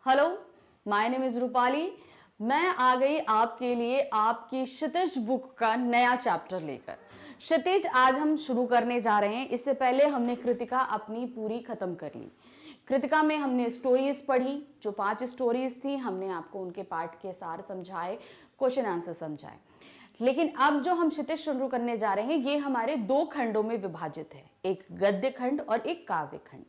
Hello, my name is Rupali. मैं आ गई आपके लिए आपकी क्षितिज बुक का नया चैप्टर लेकर। क्षितिज आज हम शुरू करने जा रहे हैं। इससे पहले हमने कृतिका अपनी पूरी खत्म कर ली। कृतिका में हमने स्टोरीज पढ़ी, जो 5 स्टोरीज थी हमने आपको उनके पाठ के सार समझाए, क्वेश्चन आंसर समझाए। लेकिन अब जो हम क्षितिज शुरू करने जा रहे हैं ये हमारे 2 खंडों में विभाजित है, एक गद्य खंड और एक काव्य खंड।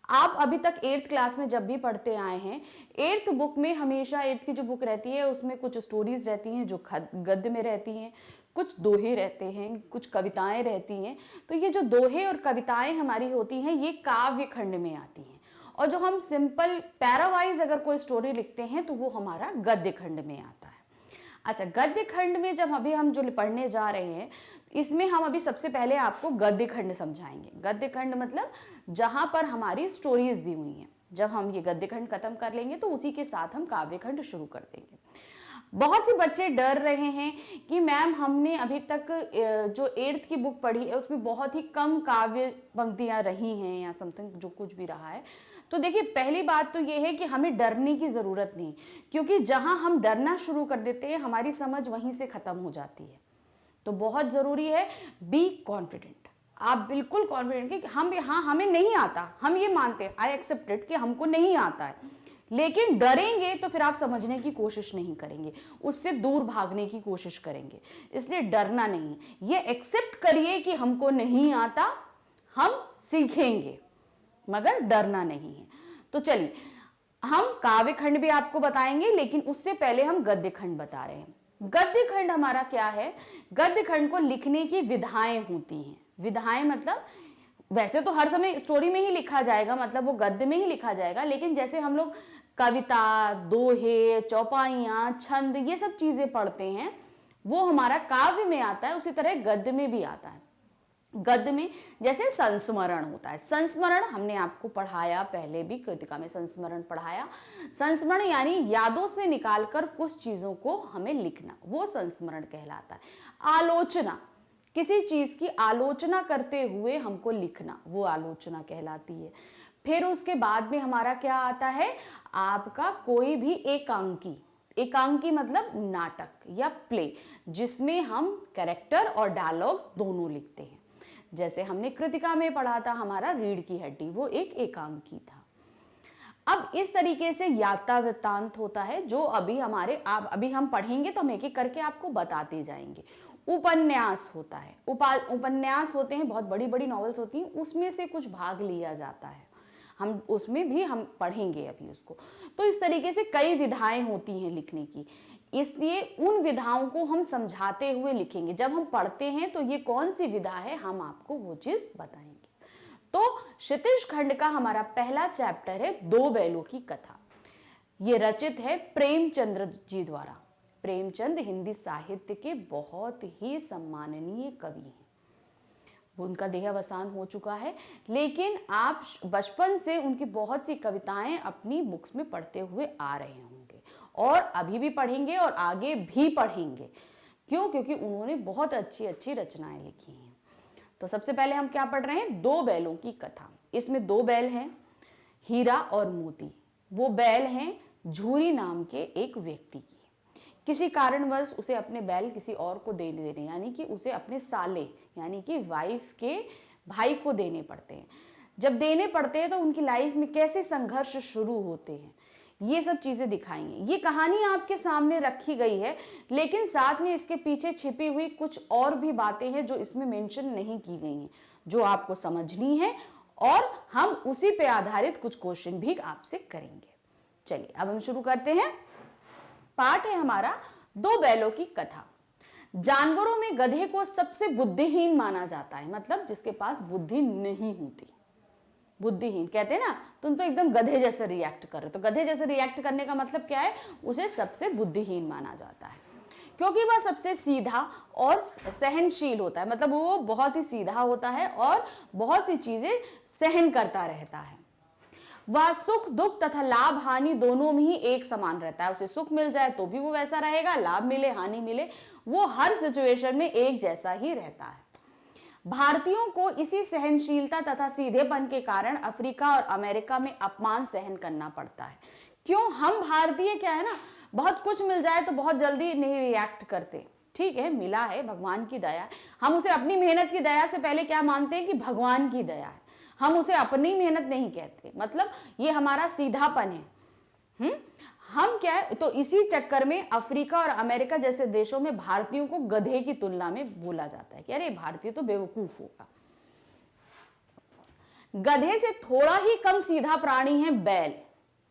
आप अभी तक 8th क्लास में जब भी पढ़ते आए हैं, 8th बुक में हमेशा 8th की जो बुक रहती है उसमें कुछ स्टोरीज रहती हैं जो गद्य में रहती हैं, कुछ दोहे रहते हैं, कुछ कविताएं रहती हैं। तो ये जो दोहे और कविताएं हमारी होती हैं ये काव्य खंड में आती हैं, और जो हम सिंपल पैरावाइज अगर कोई स्टोरी लिखते हैं तो वो हमारा गद्य खंड में आता है। अच्छा, गद्य खंड में जब अभी हम जो पढ़ने जा रहे हैं इसमें हम अभी सबसे पहले आपको गद्य खंड समझाएंगे। गद्य खंड मतलब जहां पर हमारी स्टोरीज दी हुई हैं। जब हम ये गद्य खंड खत्म कर लेंगे तो उसी के साथ हम काव्य खंड शुरू कर देंगे। बहुत से बच्चे डर रहे हैं कि मैम हमने अभी तक जो 8th की बुक पढ़ी है उसमें बहुत ही कम काव्य पंक्तियां रही हैं या समथिंग जो कुछ भी रहा है। तो देखिए, पहली बात तो ये है कि हमें डरने की ज़रूरत नहीं, क्योंकि जहां हम डरना शुरू कर देते हैं हमारी समझ वहीं से ख़त्म हो जाती है। तो बहुत ज़रूरी है बी कॉन्फिडेंट। आप बिल्कुल कॉन्फिडेंट कि हमें नहीं आता, हम ये मानते हैं, आई एक्सेप्टेड कि हमको नहीं आता है, लेकिन डरेंगे तो फिर आप समझने की कोशिश नहीं करेंगे, उससे दूर भागने की कोशिश करेंगे। इसलिए डरना नहीं, ये एक्सेप्ट करिए कि हमको नहीं आता, हम सीखेंगे, मगर डरना नहीं है। तो चलिए, हम काव्य खंड भी आपको बताएंगे, लेकिन उससे पहले हम गद्य खंड बता रहे हैं। गद्य खंड हमारा क्या है? गद्य खंड को लिखने की विधाएं होती हैं। विधाएं मतलब वैसे तो हर समय स्टोरी में ही लिखा जाएगा, मतलब वो गद्य में ही लिखा जाएगा, लेकिन जैसे हम लोग कविता, दोहे, चौपाइयां, छंद, ये सब चीजें पढ़ते हैं वो हमारा काव्य में आता है, उसी तरह गद्य में भी आता है। गद्य में जैसे संस्मरण होता है। संस्मरण हमने आपको पढ़ाया, पहले भी कृतिका में संस्मरण पढ़ाया। संस्मरण यानी यादों से निकालकर कुछ चीजों को हमें लिखना, वो संस्मरण कहलाता है। आलोचना, किसी चीज की आलोचना करते हुए हमको लिखना, वो आलोचना कहलाती है। फिर उसके बाद में हमारा क्या आता है? आपका कोई भी एकांकी। एकांकी मतलब नाटक या प्ले, जिसमें हम कैरेक्टर और डायलॉग्स दोनों लिखते हैं। जैसे हमने कृतिका में पढ़ा था हमारा रीढ़ की हड्डी, वो एक एकांकी था। अब इस तरीके से यात्रा वृत्तांत होता है, जो अभी अभी हम पढ़ेंगे तो हम एक एक करके आपको बताते जाएंगे। उपन्यास होता है। उपन्यास होते हैं, बहुत बड़ी बड़ी नॉवेल्स होती हैं, उसमें से कुछ भाग लिया जाता है, हम उसमें भी हम पढ़ेंगे अभी उसको। तो इस तरीके से कई विधाएं होती हैं लिखने की, इसलिए उन विधाओं को हम समझाते हुए लिखेंगे। जब हम पढ़ते हैं तो ये कौन सी विधा है हम आपको वो चीज बताएंगे। तो क्षितिज खंड का हमारा पहला चैप्टर है 2 बैलों की कथा। ये रचित है प्रेमचंद्र जी द्वारा। प्रेमचंद हिंदी साहित्य के बहुत ही सम्माननीय कवि हैं। उनका देहावसान हो चुका है, लेकिन आप बचपन से उनकी बहुत सी कविताएं अपनी बुक्स में पढ़ते हुए आ रहे होंगे और अभी भी पढ़ेंगे और आगे भी पढ़ेंगे। क्यों? क्योंकि उन्होंने बहुत अच्छी अच्छी रचनाएं लिखी हैं। तो सबसे पहले हम क्या पढ़ रहे हैं? 2 बैलों की कथा। इसमें 2 बैल हैं, हीरा और मोती। वो बैल हैं झूरी नाम के एक व्यक्ति की। किसी कारणवश उसे अपने बैल किसी और को दे देने, यानी कि उसे अपने साले यानी कि वाइफ के भाई को देने पड़ते हैं। जब देने पड़ते हैं तो उनकी लाइफ में कैसे संघर्ष शुरू होते हैं, ये सब चीजें दिखाएंगे। ये कहानी आपके सामने रखी गई है, लेकिन साथ में इसके पीछे छिपी हुई कुछ और भी बातें हैं जो इसमें मेंशन नहीं की गई हैं, जो आपको समझनी है, और हम उसी पे आधारित कुछ क्वेश्चन भी आपसे करेंगे। चलिए अब हम शुरू करते हैं। पाठ है हमारा 2 बैलों की कथा। जानवरों में गधे को सबसे बुद्धिहीन माना जाता है, मतलब जिसके पास बुद्धि नहीं होती। बुद्धिहीन कहते हैं ना, तुम तो एकदम गधे जैसे रिएक्ट कर रहे हो। तो गधे जैसे रिएक्ट करने का मतलब क्या है? उसे सबसे बुद्धिहीन माना जाता है, क्योंकि वह सबसे सीधा और सहनशील होता है। मतलब वो बहुत ही सीधा होता है और बहुत सी चीजें सहन करता रहता है। वह सुख दुख तथा लाभ हानि दोनों में ही एक समान रहता है। उसे सुख मिल जाए तो भी वो वैसा रहेगा, लाभ मिले हानि मिले वो हर सिचुएशन में एक जैसा ही रहता है। भारतीयों को इसी सहनशीलता तथा सीधेपन के कारण अफ्रीका और अमेरिका में अपमान सहन करना पड़ता है। क्यों? हम भारतीय क्या है ना, बहुत कुछ मिल जाए तो बहुत जल्दी नहीं रिएक्ट करते। ठीक है, मिला है, भगवान की दया है, हम उसे अपनी मेहनत की दया से पहले क्या मानते हैं कि भगवान की दया है, हम उसे अपनी मेहनत नहीं कहते, मतलब ये हमारा सीधापन है। हम क्या है, तो इसी चक्कर में अफ्रीका और अमेरिका जैसे देशों में भारतीयों को गधे की तुलना में बोला जाता है कि अरे भारतीय तो बेवकूफ होगा। गधे से थोड़ा ही कम सीधा प्राणी है बैल।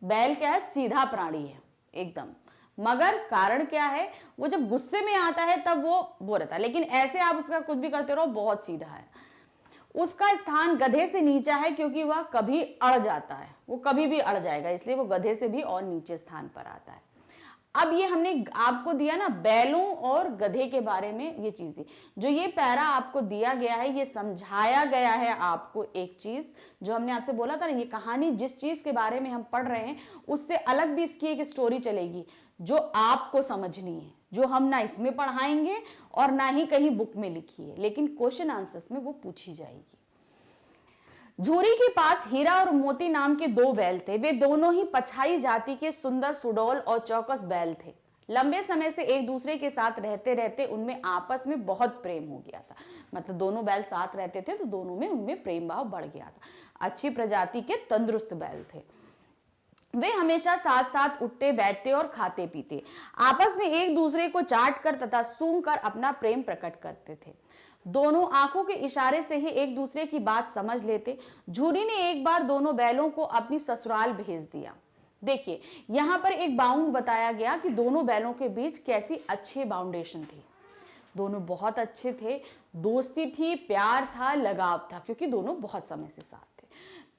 बैल क्या है? सीधा प्राणी है एकदम, मगर कारण क्या है, वो जब गुस्से में आता है तब वो रहता है, लेकिन ऐसे आप उसका कुछ भी करते रहो बहुत सीधा है। उसका स्थान गधे से नीचा है क्योंकि वह कभी अड़ जाता है, वो कभी भी अड़ जाएगा, इसलिए वो गधे से भी और नीचे स्थान पर आता है। अब ये हमने आपको दिया ना बैलों और गधे के बारे में ये चीज दी, जो ये पैरा आपको दिया गया है, ये समझाया गया है आपको एक चीज जो हमने आपसे बोला था ना, ये कहानी जिस चीज के बारे में हम पढ़ रहे हैं उससे अलग भी इसकी एक स्टोरी चलेगी जो आपको समझनी है, जो हम ना इसमें पढ़ाएंगे और ना ही कहीं बुक में लिखी है, लेकिन क्वेश्चन आंसर्स में वो पूछी जाएगी। झूरी के पास हीरा और मोती नाम के दो बैल थे। वे दोनों ही पछाई जाति के सुंदर, सुडौल और चौकस बैल थे। लंबे समय से एक दूसरे के साथ रहते रहते उनमें आपस में बहुत प्रेम हो गया था, मतलब दोनों बैल साथ रहते थे तो दोनों में उनमें प्रेम भाव बढ़ गया था। अच्छी प्रजाति के तंदुरुस्त बैल थे। वे हमेशा साथ साथ उठते बैठते और खाते पीते, आपस में एक दूसरे को चाट कर तथा सूंघ कर अपना प्रेम प्रकट करते थे। दोनों आंखों के इशारे से ही एक दूसरे की बात समझ लेते। झूरी ने एक बार दोनों बैलों को अपनी ससुराल भेज दिया। देखिए यहां पर एक बाउंड बताया गया कि दोनों बैलों के बीच कैसी अच्छी बाउंडेशन थी, दोनों बहुत अच्छे थे, दोस्ती थी, प्यार था, लगाव था, क्योंकि दोनों बहुत समय से साथ थे।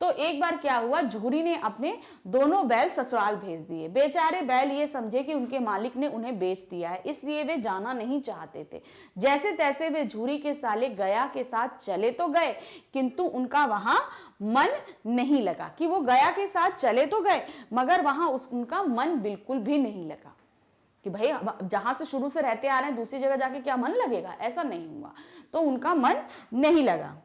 तो एक बार क्या हुआ, झूरी ने अपने दोनों बैल ससुराल भेज दिए। बेचारे बैल ये समझे कि उनके मालिक ने उन्हें बेच दिया है, इसलिए वे जाना नहीं चाहते थे। जैसे तैसे वे झूरी के साले गया के साथ चले तो गए, किंतु उनका वहां मन नहीं लगा, कि वो गया के साथ चले तो गए मगर वहां उनका मन बिल्कुल भी नहीं लगा कि भाई जहां से शुरू से रहते आ रहे हैं दूसरी जगह जाके क्या मन लगेगा, ऐसा नहीं हुआ, तो उनका मन नहीं लगा।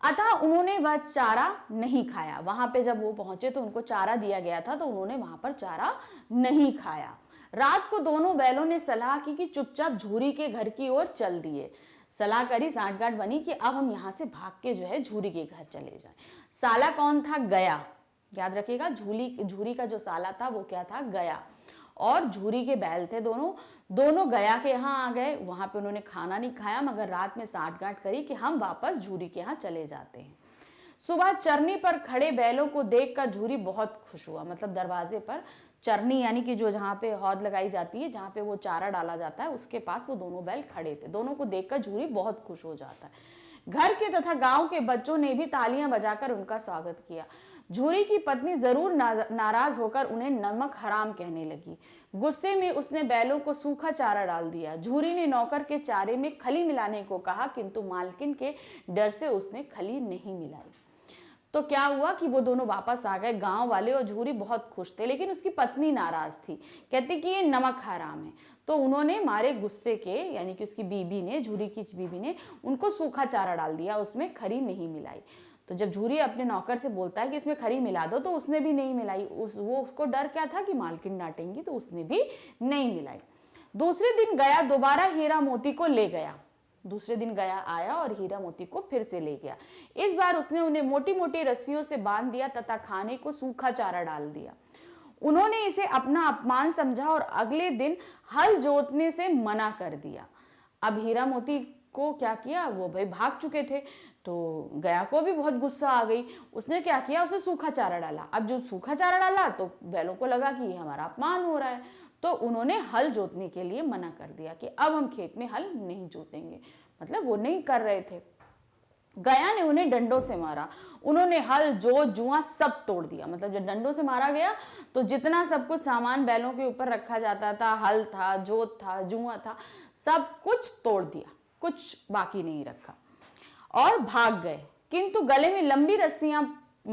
अतः उन्होंने वह चारा नहीं खाया। वहां पे जब वो पहुंचे तो उनको चारा दिया गया था, तो उन्होंने वहां पर चारा नहीं खाया। रात को दोनों बैलों ने सलाह की कि चुपचाप झूरी के घर की ओर चल दिए। सलाह करी, सांठगांठ बनी कि अब हम यहाँ से भाग के जो है झूरी के घर चले जाएं। साला कौन था? गया। याद रखिएगा, झूरी का जो साला था वो क्या था? गया। और झूरी के बैल थे दोनों गया के यहाँ आ गए। वहां पे उन्होंने खाना नहीं खाया मगर रात में सांठगांठ करी कि हम वापस झूरी के यहाँ चले जाते हैं। सुबह चरनी पर खड़े बैलों को देखकर झूरी बहुत खुश हुआ, मतलब दरवाजे पर चरनी यानी कि जो जहाँ पे हौद लगाई जाती है, जहाँ पे वो चारा डाला जाता है, उसके पास वो दोनों बैल खड़े थे। दोनों को देखकर झूरी बहुत खुश हो जाता है। घर के तथा गांव के बच्चों ने भी तालियां बजाकर उनका स्वागत किया। झूरी की पत्नी जरूर नाराज होकर उन्हें नमक हराम कहने लगी। गुस्से में उसने बैलों को सूखा चारा डाल दिया। झूरी ने नौकर के चारे में खली मिलाने को कहा, किंतु मालकिन के डर से उसने खली नहीं मिलाई। तो क्या हुआ कि वो दोनों वापस आ गए। गांव वाले और झूरी बहुत खुश थे, लेकिन उसकी पत्नी नाराज थी, कहती कि ये नमक हराम है। तो उन्होंने मारे गुस्से के, यानी कि उसकी बीबी ने, झूरी की बीबी ने उनको सूखा चारा डाल दिया, उसमें खरी नहीं मिलाई। तो जब झूरी अपने नौकर से बोलता है कि इसमें खरी मिला दो, तो उसने भी नहीं मिलाई। उसको डर क्या था कि मालकिन डांटेंगी, तो उसने भी नहीं मिलाई। दूसरे दिन गया दोबारा हीरा मोती को ले गया। दूसरे दिन गया आया और हीरा मोती को फिर से ले गया। इस बार उसने उन्हें मोटी मोटी रस्सियों से बांध दिया तथा खाने को सूखा चारा डाल दिया। उन्होंने इसे अपना अपमान समझा और अगले दिन हल जोतने से मना कर दिया। अब हीरा मोती को क्या किया, वो भाई भाग चुके थे, तो गया को भी बहुत गुस्सा आ गई। उसने क्या किया, उसे सूखा चारा डाला। अब जो सूखा चारा डाला तो बैलों को लगा कि ये हमारा अपमान हो रहा है, तो उन्होंने हल जोतने के लिए मना कर दिया कि अब हम खेत में हल नहीं जोतेंगे, मतलब वो नहीं कर रहे थे। गया ने उन्हें डंडों से मारा। उन्होंने हल, जोत, जुआ सब तोड़ दिया। मतलब जब डंडों से मारा गया तो जितना सब कुछ सामान बैलों के ऊपर रखा जाता था, हल था, जोत था, जुआ था, सब कुछ तोड़ दिया, कुछ बाकी नहीं रखा और भाग गए। किंतु गले में लंबी रस्सियां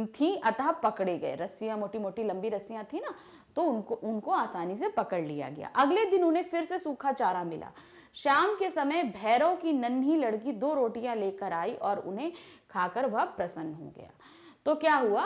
थी, अतः पकड़े गए। रस्सियां मोटी मोटी लंबी रस्सियां थी ना, तो उनको आसानी से पकड़ लिया गया। अगले दिन उन्हें फिर से सूखा चारा मिला। शाम के समय भैरव की नन्ही लड़की 2 रोटियां लेकर आई और उन्हें खाकर वह प्रसन्न हो गया। तो क्या हुआ,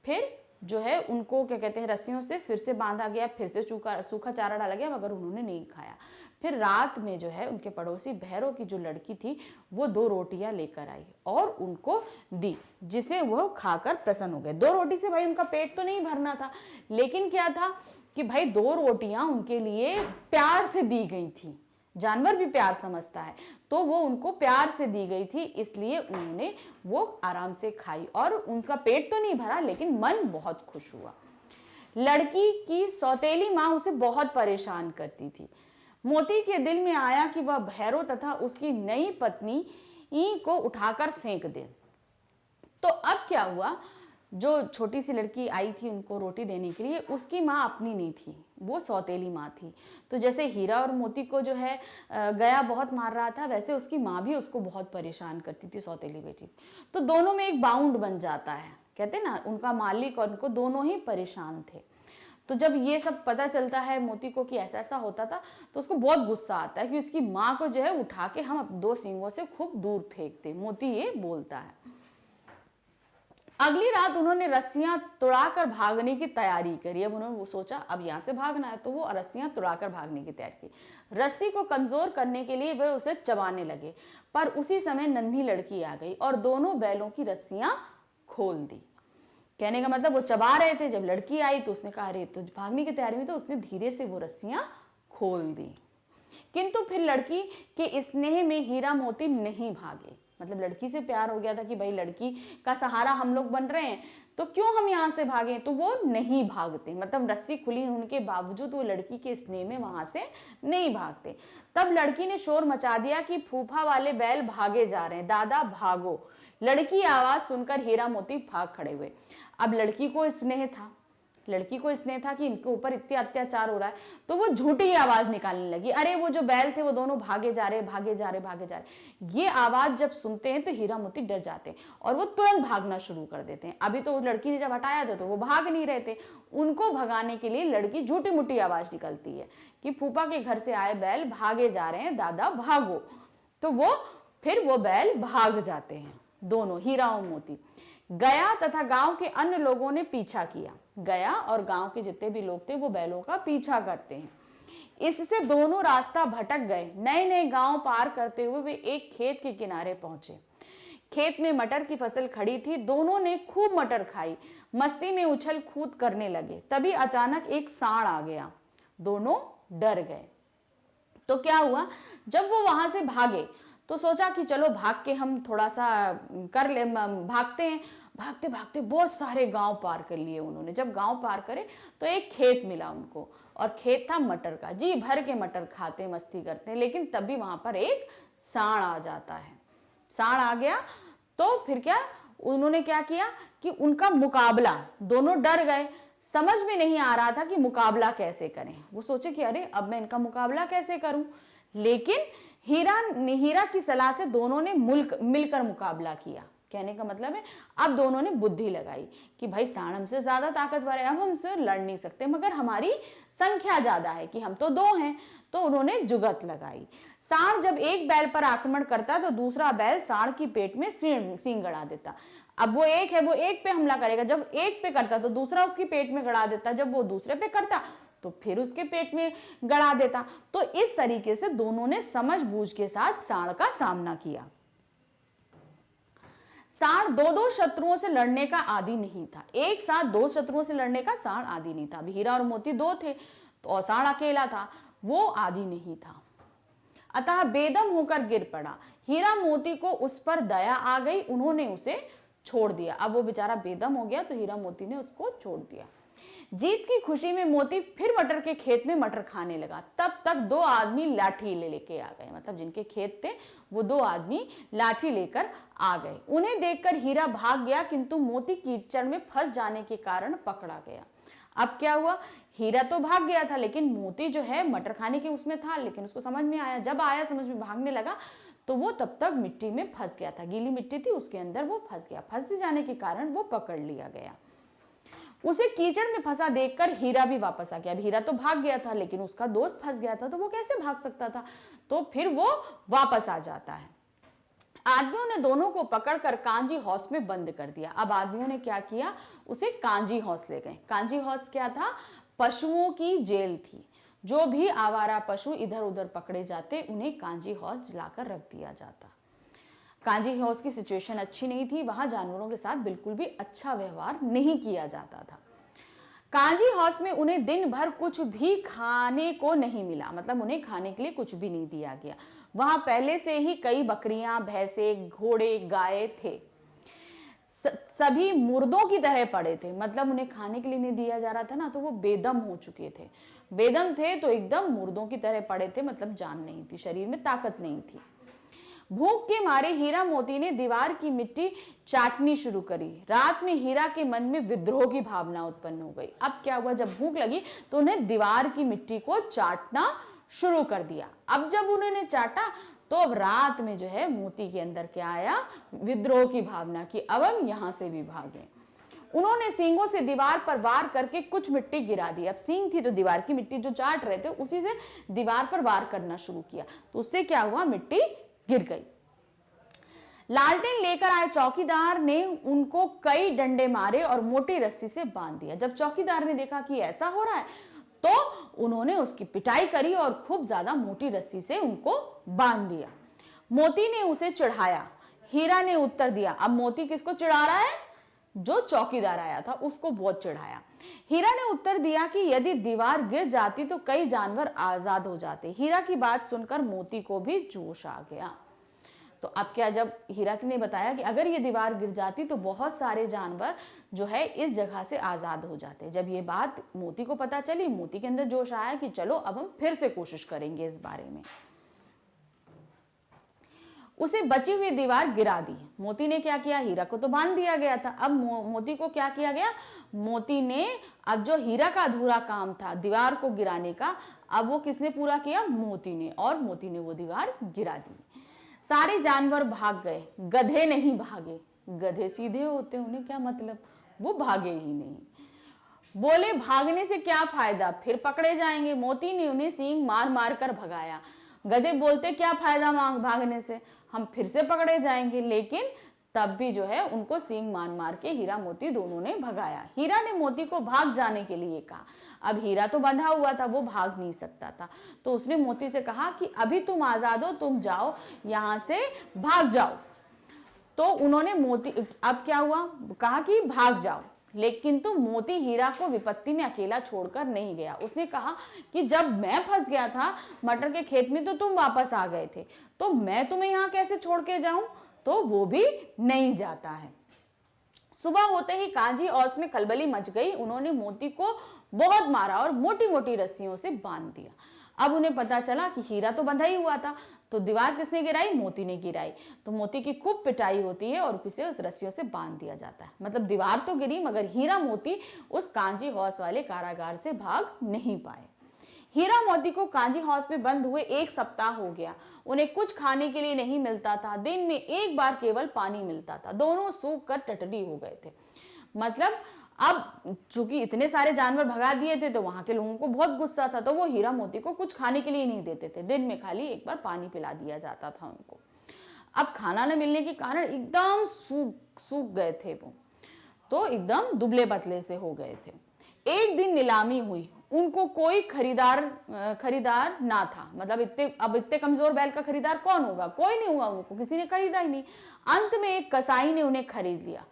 फिर जो है उनको क्या कहते हैं रस्सियों से फिर से बांधा गया, फिर से सूखा चारा डाला गया, मगर उन्होंने नहीं खाया। फिर रात में जो है उनके पड़ोसी भैरव की जो लड़की थी वो 2 रोटियां लेकर आई और उनको दी, जिसे वो खाकर प्रसन्न हो गए। 2 रोटी से भाई उनका पेट तो नहीं भरना था, लेकिन क्या था कि भाई 2 रोटियां उनके लिए प्यार से दी गई थी। जानवर भी प्यार समझता है, तो वो उनको प्यार से दी गई थी, इसलिए उन्होंने वो आराम से खाई और उनका पेट तो नहीं भरा लेकिन मन बहुत खुश हुआ। लड़की की सौतेली माँ उसे बहुत परेशान करती थी। मोती के दिल में आया कि वह भैरव तथा उसकी नई पत्नी को उठाकर फेंक दे। तो अब क्या हुआ, जो छोटी सी लड़की आई थी उनको रोटी देने के लिए, उसकी माँ अपनी नहीं थी, वो सौतेली माँ थी। तो जैसे हीरा और मोती को जो है गया बहुत मार रहा था, वैसे उसकी माँ भी उसको बहुत परेशान करती थी, सौतेली बेटी। तो दोनों में एक बाउंड बन जाता है, कहते ना उनका मालिक और उनको दोनों ही परेशान थे। तो जब ये सब पता चलता है मोती को कि ऐसा ऐसा होता था, तो उसको बहुत गुस्सा आता है कि उसकी माँ को जो है उठा के हम 2 सींगों से खूब दूर फेंकते। मोती ये बोलता है। अगली रात उन्होंने रस्सियां तुड़ाकर भागने की तैयारी करी। अब उन्होंने वो सोचा अब यहाँ से भागना है, तो वो रस्सियां तुड़ाकर भागने की तैयारी की। रस्सी को कमजोर करने के लिए वे उसे चबाने लगे, पर उसी समय नन्ही लड़की आ गई और दोनों बैलों की रस्सियां खोल दी। कहने का मतलब वो चबा रहे थे, जब लड़की आई तो उसने कहा अरे तो भागने की तैयारी में, तो उसने धीरे से वो रस्सियां खोल दी। किंतु फिर लड़की के स्नेह में हीरा मोती नहीं भागे। मतलब लड़की से प्यार हो गया था कि भाई लड़की का सहारा हम लोग बन रहे हैं, तो क्यों हम यहाँ से भागें, तो वो नहीं भागते। मतलब रस्सी खुली होने के बावजूद वो लड़की के स्नेह में वहां से नहीं भागते। तब लड़की ने शोर मचा दिया कि फूफा वाले बैल भागे जा रहे हैं, दादा भागो। लड़की आवाज सुनकर हीरा मोती भाग खड़े हुए। अब लड़की को स्नेह था, कि इनके ऊपर इतने अत्याचार हो रहा है, तो वो झूठी आवाज निकालने लगी, अरे वो जो बैल थे वो दोनों भागे जा रहे। ये आवाज जब सुनते हैं तो हीरा मोती डर जाते हैं और वो तुरंत भागना शुरू कर देते हैं। अभी तो उस लड़की ने जब हटाया था तो वो भाग नहीं रहे थे, उनको भगाने के लिए लड़की झूठी मूठी आवाज निकलती है कि फूफा के घर से आए बैल भागे जा रहे हैं, दादा भागो। तो वो बैल भाग जाते हैं दोनों, हीरा और मोती। गया तथा गांव के अन्य लोगों ने पीछा किया। गया और गांव के जितने भी लोग थे वो बैलों का पीछा करते हैं। इससे दोनों रास्ता भटक गए। नए नए गांव पार करते हुए वे एक खेत के किनारे पहुंचे। खेत में मटर की फसल खड़ी थी। दोनों ने खूब मटर खाई, मस्ती में उछल कूद करने लगे। तभी अचानक एक सांड आ गया। दोनों डर गए। तो क्या हुआ, जब वो वहां से भागे तो सोचा कि चलो भाग के हम थोड़ा सा कर ले, भागते हैं। भागते भागते बहुत सारे गांव पार कर लिए उन्होंने। जब गांव पार करे तो एक खेत मिला उनको, और खेत था मटर का। जी भर के मटर खाते मस्ती करते हैं, लेकिन तभी वहां पर एक सांड आ जाता है। सांड आ गया तो फिर क्या उन्होंने क्या किया कि उनका मुकाबला, दोनों डर गए। समझ में नहीं आ रहा था कि मुकाबला कैसे करें। वो सोचे कि अरे अब मैं इनका मुकाबला कैसे करूं, लेकिन हीरा की सलाह से दोनों ने मिलकर मुकाबला किया। कहने का मतलब है अब दोनों ने बुद्धि लगाई कि भाई सांड हमसे ज्यादा ताकतवर है, अब हमसे लड़ नहीं सकते, मगर हमारी संख्या ज्यादा है कि हम तो 2 हैं। तो उन्होंने जुगत लगाई। सांड जब एक बैल पर आक्रमण करता तो दूसरा बैल सांड की पेट में सींग गड़ा देता। अब वो एक है, वो एक पे हमला करेगा, जब एक पे करता तो दूसरा उसकी पेट में गड़ा देता, जब वो दूसरे पे करता तो फिर उसके पेट में गड़ा देता। तो इस तरीके से दोनों ने समझबूझ के साथ सांड का सामना किया। सांड 2-2 शत्रुओं से लड़ने का आदी नहीं था। एक साथ 2 शत्रुओं से लड़ने का सांड आदी नहीं था। अभी हीरा और मोती 2 थे तो सांड अकेला था, वो आदी नहीं था। अतः बेदम होकर गिर पड़ा। हीरा मोती को उस पर दया आ गई, उन्होंने उसे छोड़ दिया। अब वो बेचारा बेदम हो गया तो हीरा मोती ने उसको छोड़ दिया। जीत की खुशी में मोती फिर मटर के खेत में मटर खाने लगा। तब तक 2 आदमी लाठी लेके आ गए। मतलब जिनके खेत थे वो 2 आदमी लाठी लेकर आ गए। उन्हें देखकर हीरा भाग गया, किंतु मोती कीचड़ में फंस जाने के कारण पकड़ा गया। अब क्या हुआ, हीरा तो भाग गया था, लेकिन मोती जो है मटर खाने के उसमें था, लेकिन उसको समझ में आया, जब आया समझ में भागने लगा तो वो तब तक मिट्टी में फंस गया था। गीली मिट्टी थी उसके अंदर वो फंस गया। फंस जाने के कारण वो पकड़ लिया गया। उसे कीचड़ में फंसा देखकर हीरा भी वापस आ गया। अब हीरा तो भाग गया था, लेकिन उसका दोस्त फंस गया था तो वो कैसे भाग सकता था, तो फिर वो वापस आ जाता है। आदमियों ने दोनों को पकड़कर कांजी हाउस में बंद कर दिया। अब आदमियों ने क्या किया, उसे कांजी हाउस ले गए। कांजी हाउस क्या था, पशुओं की जेल थी। जो भी आवारा पशु इधर उधर पकड़े जाते उन्हें कांजी हाउस लाकर रख दिया जाता। कांजी हाउस की सिचुएशन अच्छी नहीं थी, वहां जानवरों के साथ बिल्कुल भी अच्छा व्यवहार नहीं किया जाता था। कांजी हाउस में उन्हें दिन भर कुछ भी खाने को नहीं मिला, मतलब उन्हें खाने के लिए कुछ भी नहीं दिया गया। वहां पहले से ही कई बकरियां, भैंसे, घोड़े, गाय थे। सभी मुर्दों की तरह पड़े थे, मतलब उन्हें खाने के लिए नहीं दिया जा रहा था ना, तो वो बेदम हो चुके थे। बेदम थे तो एकदम मुर्दों की तरह पड़े थे, मतलब जान नहीं थी, शरीर में ताकत नहीं थी। भूख के मारे हीरा मोती ने दीवार की मिट्टी चाटनी शुरू करी। रात में हीरा के मन में विद्रोह की भावना उत्पन्न हो गई। अब क्या हुआ, जब भूख लगी तो उन्हें दीवार की मिट्टी को चाटना शुरू कर दिया। अब जब उन्होंने चाटा तो अब रात में जो है मोती के अंदर क्या आया, विद्रोह की भावना की, अब हम यहां से भी भागे। उन्होंने सींगों से दीवार पर वार करके कुछ मिट्टी गिरा दी। अब सींग थी तो दीवार की मिट्टी जो चाट रहे थे उसी से दीवार पर वार करना शुरू किया, तो उससे क्या हुआ, मिट्टी गिर गई। लालटेन लेकर आए चौकीदार ने उनको कई डंडे मारे और मोटी रस्सी से बांध दिया। जब चौकीदार ने देखा कि ऐसा हो रहा है तो उन्होंने उसकी पिटाई करी और खूब ज्यादा मोटी रस्सी से उनको बांध दिया। मोती ने उसे चिढ़ाया, हीरा ने उत्तर दिया। अब मोती किसको चिढ़ा रहा है, जो चौकीदार आया था उसको बहुत चिढ़ाया। हीरा ने उत्तर दिया कि यदि दीवार गिर जाती तो कई जानवर आजाद हो जाते। हीरा की बात सुनकर मोती को भी जोश आ गया। तो अब क्या, जब हीरा ने बताया कि अगर ये दीवार गिर जाती तो बहुत सारे जानवर जो है इस जगह से आजाद हो जाते। जब ये बात मोती को पता चली, मोती के अंदर जोश आया कि चलो अब हम फिर से कोशिश करेंगे इस बारे में। उसे बची हुई दीवार गिरा दी। मोती ने क्या किया, हीरा को तो बांध दिया गया था, अब मोती को क्या किया गया, मोती ने अब जो हीरा का अधूरा काम था दीवार को गिराने का, अब वो किसने पूरा किया, मोती ने, और मोती ने वो दीवार गिरा दी। सारे जानवर भाग गए, गधे नहीं भागे। गधे सीधे होते, उन्हें क्या मतलब, वो भागे ही नहीं। बोले भागने से क्या फायदा, फिर पकड़े जाएंगे। मोती ने उन्हें सींग मार मार कर भगाया। गधे बोलते क्या फायदा भागने से, हम फिर से पकड़े जाएंगे। लेकिन तब भी जो है उनको सींग मार मार के हीरा मोती दोनों ने भगाया। हीरा ने मोती को भाग जाने के लिए कहा। अब हीरा तो बंधा हुआ था, वो भाग नहीं सकता था, तो उसने मोती से कहा कि अभी तुम आजाद हो, तुम जाओ यहां से, भाग जाओ। तो उन्होंने मोती, अब क्या हुआ, कहा कि भाग जाओ, लेकिन तो मोती हीरा को विपत्ति में अकेला छोड़कर नहीं गया। उसने कहा कि जब मैं फंस गया था मटर के खेत में तो तुम वापस आ गए थे, तो मैं तुम्हें यहाँ कैसे छोड़ के जाऊं, तो वो भी नहीं जाता है। सुबह होते ही कांजी हाउस में खलबली मच गई। उन्होंने मोती को बहुत मारा और मोटी मोटी रस्सियों से बांध दिया। अब उन्हें पता चला कि हीरा तो बंधा ही हुआ था, तो दीवार किसने गिराई, मोती ने गिराई। तो मोती की खूब पिटाई होती है और उसे उस रस्सियों से बांध दिया जाता है। मतलब दीवार तो गिरी मगर हीरा मोती उस कांजी हाउस वाले कारागार से भाग नहीं पाए। हीरा मोती को कांजी हाउस में बंद हुए 1 सप्ताह हो गया। उन्हें कुछ खाने के लिए नहीं मिलता था, दिन में एक बार केवल पानी मिलता था। दोनों सूख कर टटरी हो गए थे। मतलब अब चूंकि इतने सारे जानवर भगा दिए थे तो वहां के लोगों को बहुत गुस्सा था, तो वो हीरा मोती को कुछ खाने के लिए नहीं देते थे। दिन में खाली एक बार पानी पिला दिया जाता था उनको। अब खाना न मिलने के कारण एकदम सूख गए थे वो, तो एकदम दुबले पतले से हो गए थे। एक दिन नीलामी हुई, उनको कोई खरीदार ना था। मतलब इतने कमजोर बैल का खरीदार कौन होगा, कोई नहीं हुआ, उनको किसी ने खरीदा ही नहीं। अंत में एक कसाई ने उन्हें खरीद लिया।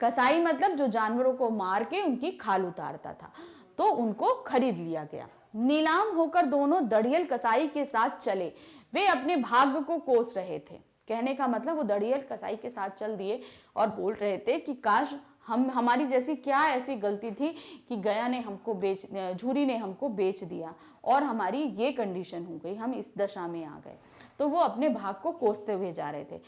कसाई मतलब जो जानवरों को मार के उनकी खाल उतारता था, तो उनको खरीद लिया गया। नीलाम होकर दोनों दड़ियल कसाई के साथ चले। वे अपने भाग्य को कोस रहे थे। कहने का मतलब वो दड़ियल कसाई के साथ चल दिए और बोल रहे थे कि काश हमारी जैसी क्या ऐसी गलती थी कि गया ने हमको झूरी ने हमको बेच दिया और हमारी ये कंडीशन हो गई, हम इस दशा में आ गए। तो वो अपने भाग को कोसते हुए जा रहे थे।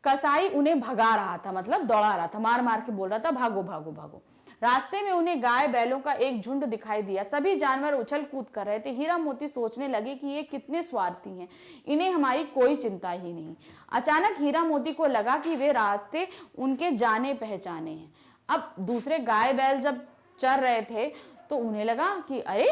कसाई उन्हें भगा रहा था, मतलब दौड़ा रहा था, मार मार के बोल रहा था भागो भागो भागो। रास्ते में उन्हें गाय बैलों का एक झुंड दिखाई दिया। सभी जानवर उछल कूद कर रहे थे। हीरा मोती सोचने लगे कि ये कितने स्वार्थी हैं, इन्हें हमारी कोई चिंता ही नहीं। अचानक हीरा मोती को लगा कि वे रास्ते उनके जाने पहचाने हैं। अब दूसरे गाय बैल जब चर रहे थे तो उन्हें लगा कि अरे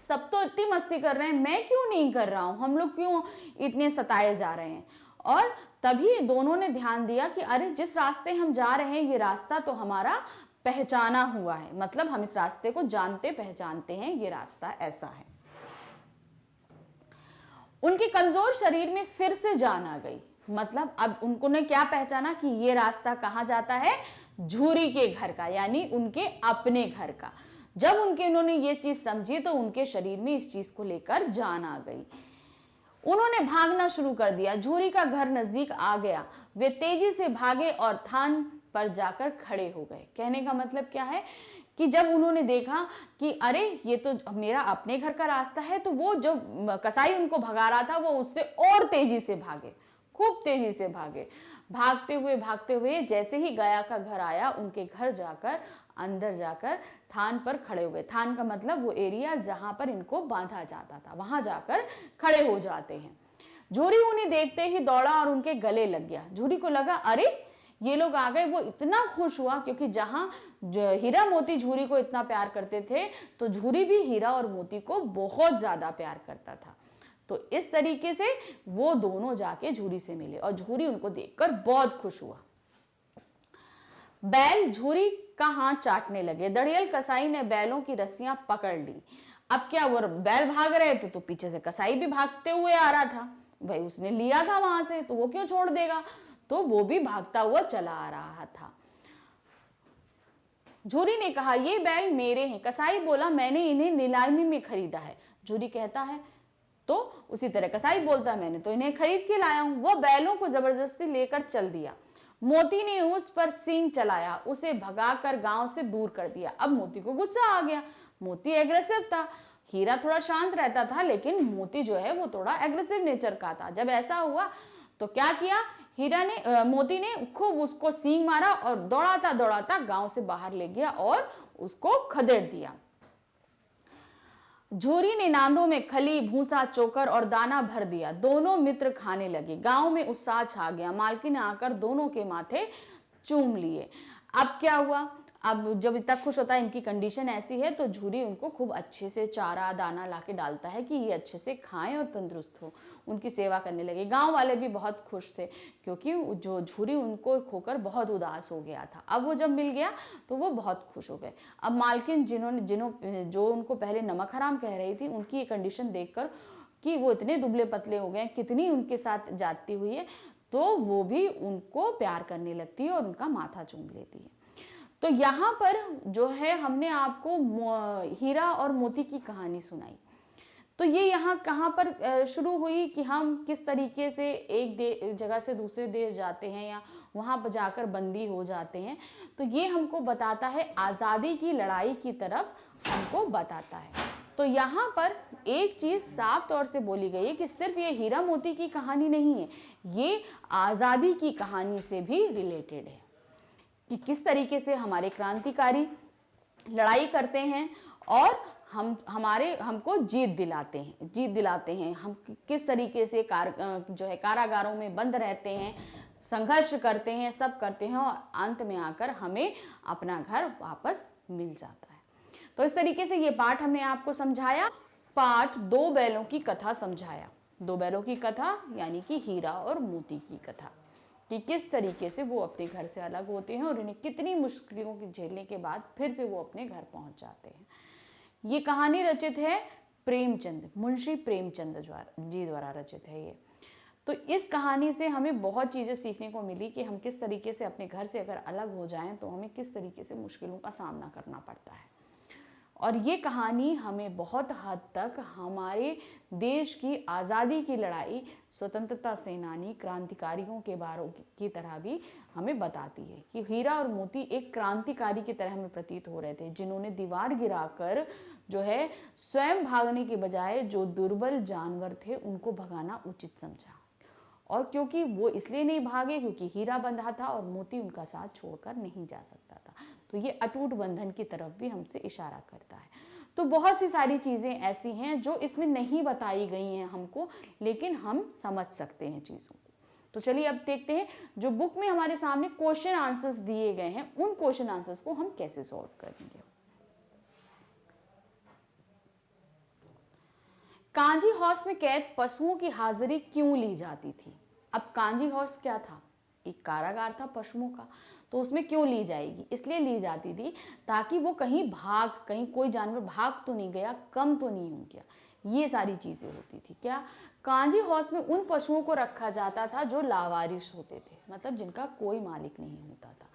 सब तो इतनी मस्ती कर रहे हैं, मैं क्यों नहीं कर रहा हूं, हम लोग क्यों इतने सताए जा रहे हैं। और तभी दोनों ने ध्यान दिया कि अरे जिस रास्ते हम जा रहे हैं ये रास्ता तो हमारा पहचाना हुआ है, मतलब हम इस रास्ते को जानते पहचानते हैं, ये रास्ता ऐसा है। उनके कमजोर शरीर में फिर से जान आ गई, मतलब अब उनको ने क्या पहचाना कि ये रास्ता कहाँ जाता है, झूरी के घर का, यानी उनके अपने घर का। जब उन्होंने ये चीज समझी तो उनके शरीर में इस चीज को लेकर जान आ गई। उन्होंने भागना शुरू कर दिया। झूरी का घर नजदीक आ गया। वे तेजी से भागे और थान पर जाकर खड़े हो गए। कहने का मतलब क्या है कि जब उन्होंने देखा कि अरे ये तो मेरा अपने घर का रास्ता है, तो वो जो कसाई उनको भगा रहा था वो उससे और तेजी से भागे, खूब तेजी से भागे। भागते हुए जैसे ही गया का घर आया, उनके घर जाकर अंदर जाकर थान पर खड़े हो गए। थान का मतलब वो एरिया जहां पर इनको बांधा जाता था, वहां जाकर खड़े हो जाते हैं। झूरी उन्हें देखते ही दौड़ा और उनके गले लग गया। झूरी को लगा अरे ये लोग आ गए। वो इतना खुश हुआ क्योंकि जहां हीरा मोती झूरी को इतना प्यार करते थे, तो झूरी भी हीरा और मोती को बहुत ज्यादा प्यार करता था। तो इस तरीके से वो दोनों जाके झूरी से मिले और झूरी उनको देखकर बहुत खुश हुआ। बैल झूरी का हाथ चाटने लगे। दड़ियल कसाई ने बैलों की रस्सियां पकड़ ली। अब क्या, वो बैल भाग रहे थे तो पीछे से कसाई भी भागते हुए आ रहा था। भाई उसने लिया था वहां से, तो वो क्यों छोड़ देगा, तो वो भी भागता हुआ चला आ रहा था। झूरी ने कहा ये बैल मेरे हैं। कसाई बोला मैंने इन्हें नीलामी में खरीदा है। झूरी कहता है, तो उसी तरह कसाई बोलता है मैंने तो इन्हें खरीद के लाया हूं। वो बैलों को जबरदस्ती लेकर चल दिया। मोती ने उस पर सींग चलाया, उसे भगाकर गांव से दूर कर दिया। अब मोती को गुस्सा आ गया। मोती एग्रेसिव था, हीरा थोड़ा शांत रहता था, लेकिन मोती जो है वो थोड़ा एग्रेसिव नेचर का था। जब ऐसा हुआ तो क्या किया, मोती ने खूब उसको सींग मारा और दौड़ाता दौड़ाता गांव से बाहर ले गया और उसको खदेड़ दिया। झूरी ने नांदों में खली, भूसा, चोकर और दाना भर दिया। दोनों मित्र खाने लगे। गांव में उत्साह छा गया। मालकिन ने आकर दोनों के माथे चूम लिए। अब क्या हुआ, अब जब इतना खुश होता है, इनकी कंडीशन ऐसी है, तो झूरी उनको खूब अच्छे से चारा दाना लाके डालता है कि ये अच्छे से खाएं और तंदुरुस्त हो। उनकी सेवा करने लगे। गांव वाले भी बहुत खुश थे क्योंकि जो झूरी उनको खोकर बहुत उदास हो गया था, अब वो जब मिल गया तो वो बहुत खुश हो गए। अब मालकिन जो उनको पहले नमक हराम कह रही थी, उनकी ये कंडीशन देखकर कि वो इतने दुबले पतले हो गए, कितनी उनके साथ जाती हुई है, तो वो भी उनको प्यार करने लगती है और उनका माथा चूम लेती है। तो यहाँ पर जो है हमने आपको हीरा और मोती की कहानी सुनाई। तो ये यहाँ कहाँ पर शुरू हुई कि हम किस तरीके से एक जगह से दूसरे देश जाते हैं या वहाँ पर जाकर बंदी हो जाते हैं। तो ये हमको बताता है आज़ादी की लड़ाई की तरफ हमको बताता है। तो यहाँ पर एक चीज़ साफ तौर से बोली गई है कि सिर्फ ये हीरा मोती की कहानी नहीं है, ये आज़ादी की कहानी से भी रिलेटेड है कि किस तरीके से हमारे क्रांतिकारी लड़ाई करते हैं और हमको जीत दिलाते हैं। हम किस तरीके से जो है कारागारों में बंद रहते हैं, संघर्ष करते हैं, सब करते हैं और अंत में आकर हमें अपना घर वापस मिल जाता है। तो इस तरीके से ये पाठ हमने आपको समझाया। पाठ दो बैलों की कथा समझाया। दो बैलों की कथा यानी कि हीरा और मोती की कथा, कि किस तरीके से वो अपने घर से अलग होते हैं और उन्हें कितनी मुश्किलों की झेलने के बाद फिर से वो अपने घर पहुंच जाते हैं। ये कहानी रचित है प्रेमचंद, मुंशी प्रेमचंद जी द्वारा रचित है ये। तो इस कहानी से हमें बहुत चीज़ें सीखने को मिली कि हम किस तरीके से अपने घर से अगर अलग हो जाएं तो हमें किस तरीके से मुश्किलों का सामना करना पड़ता है। और ये कहानी हमें बहुत हद तक हमारे देश की आज़ादी की लड़ाई, स्वतंत्रता सेनानी, क्रांतिकारियों के बारे की तरह भी हमें बताती है कि हीरा और मोती एक क्रांतिकारी की तरह हमें प्रतीत हो रहे थे, जिन्होंने दीवार गिराकर जो है स्वयं भागने के बजाय जो दुर्बल जानवर थे उनको भगाना उचित समझा। और क्योंकि वो इसलिए नहीं भागे क्योंकि हीरा बंधा था और मोती उनका साथ छोड़कर नहीं जा सकता था। तो ये अटूट बंधन की तरफ भी हमसे इशारा करता है। तो बहुत सी सारी चीज़ें ऐसी हैं जो इसमें नहीं बताई गई हैं हमको, लेकिन हम समझ सकते हैं चीज़ों को। तो चलिए अब देखते हैं जो बुक में हमारे सामने क्वेश्चन आंसर्स दिए गए हैं, उन क्वेश्चन आंसर्स को हम कैसे सॉल्व करेंगे। कांजी हाउस में कैद पशुओं की हाजिरी क्यों ली जाती थी? अब कांजी हॉर्स क्या था, एक कारागार था पशुओं का, तो उसमें क्यों ली जाएगी, इसलिए ली जाती थी ताकि वो कहीं कोई जानवर भाग तो नहीं गया, कम तो नहीं हो गया, ये सारी चीजें होती थी। क्या, कांजी हॉर्स में उन पशुओं को रखा जाता था जो लावारिस होते थे, मतलब जिनका कोई मालिक नहीं होता था।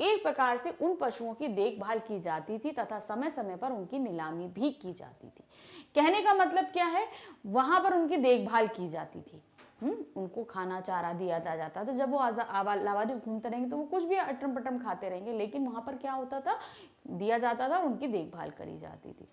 एक प्रकार से उन पशुओं की देखभाल की जाती थी तथा समय समय पर उनकी नीलामी भी की जाती थी। कहने का मतलब क्या है, वहां पर उनकी देखभाल की जाती थी, उनको खाना चारा दिया जाता था। जब वो लावारिस घूमते रहेंगे तो वो कुछ भी अटरम पटरम खाते रहेंगे, लेकिन वहां पर क्या होता था, दिया जाता था, उनकी देखभाल करी जाती थी।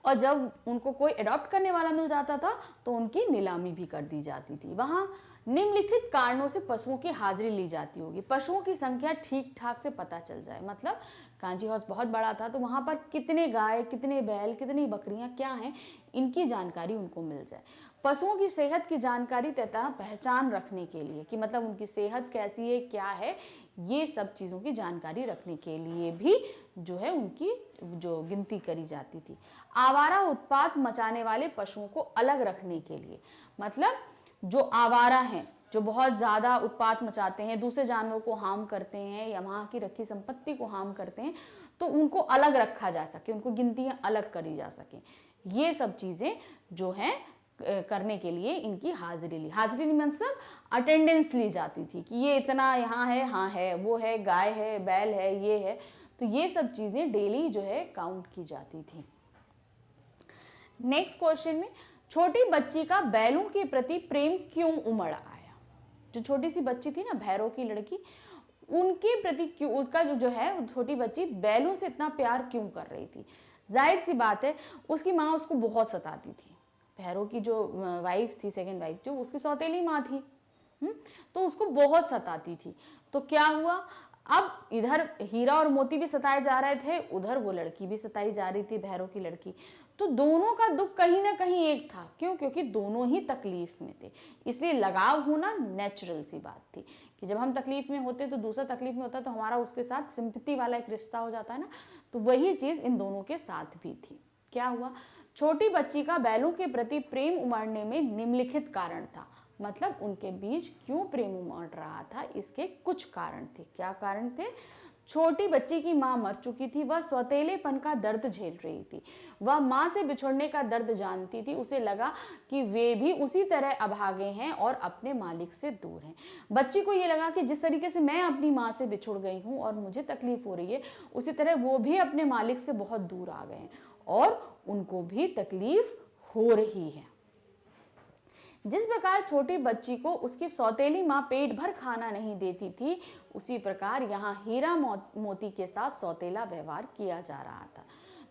और जब उनको कोई अडॉप्ट करने वाला मिल जाता था तो उनकी नीलामी भी कर दी जाती थी। वहां निम्नलिखित कारणों से पशुओं की हाजिरी ली जाती होगी, पशुओं की संख्या ठीक ठाक से पता चल जाए, मतलब कांजी हाउस बहुत बड़ा था तो वहां पर कितने गाय, कितने बैल, कितनी बकरियां क्या हैं, इनकी जानकारी उनको मिल जाए। पशुओं की सेहत की जानकारी तथा पहचान रखने के लिए कि मतलब उनकी सेहत कैसी है, क्या है, ये सब चीज़ों की जानकारी रखने के लिए भी जो है उनकी जो गिनती करी जाती थी। आवारा उत्पात मचाने वाले पशुओं को अलग रखने के लिए, मतलब जो आवारा हैं, जो बहुत ज़्यादा उत्पात मचाते हैं, दूसरे जानवरों को हार्म करते हैं या वहाँ की रखी संपत्ति को हार्म करते हैं, तो उनको अलग रखा जा सके, उनको गिनतियाँ अलग करी जा सकें, ये सब चीज़ें जो हैं करने के लिए इनकी हाजिरी मतलब अटेंडेंस ली जाती थी कि ये इतना यहाँ है, हाँ है, वो है, गाय है, बैल है, ये है, तो ये सब चीज़ें डेली जो है काउंट की जाती थी। नेक्स्ट क्वेश्चन में, छोटी बच्ची का बैलों के प्रति प्रेम क्यों उमड़ आया। जो छोटी सी बच्ची थी ना, भैरव की लड़की, उनके प्रति क्यों, उसका जो है छोटी बच्ची बैलों से इतना प्यार क्यों कर रही थी। जाहिर सी बात है, उसकी माँ उसको बहुत सताती थी। भैरव की जो वाइफ थी, सेकंड वाइफ, जो उसकी सौतेली माँ थी, तो उसको बहुत सताती थी। तो क्या हुआ, अब इधर हीरा और मोती भी सताए जा रहे थे, उधर वो लड़की भी सताई जा रही थी, भैरव की लड़की। तो दोनों का दुख कहीं ना कहीं एक था। क्यों? क्योंकि दोनों ही तकलीफ में थे, इसलिए लगाव होना नेचुरल सी बात थी कि जब हम तकलीफ में होते तो दूसरा तकलीफ में होता तो हमारा उसके साथ सिंपैथी वाला एक रिश्ता हो जाता है ना। तो वही चीज़ इन दोनों के साथ भी थी। क्या हुआ, छोटी बच्ची का बैलों के प्रति प्रेम उमड़ने में निम्नलिखित कारण था, मतलब उनके बीच क्यों प्रेम उमड़ रहा था, इसके कुछ कारण थे। क्या कारण थे? छोटी बच्ची की माँ मर चुकी थी, वह सौतेलेपन का दर्द झेल रही थी, वह माँ से बिछुड़ने का दर्द जानती थी। उसे लगा कि वे भी उसी तरह अभागे हैं और अपने मालिक से दूर हैं। बच्ची को ये लगा कि जिस तरीके से मैं अपनी माँ से बिछुड़ गई हूँ और मुझे तकलीफ हो रही है, उसी तरह वो भी अपने मालिक से बहुत दूर आ गए हैं और उनको भी तकलीफ हो रही है। जिस प्रकार छोटी बच्ची को उसकी सौतेली माँ पेट भर खाना नहीं देती थी, उसी प्रकार यहाँ हीरा मोती के साथ सौतेला व्यवहार किया जा रहा था।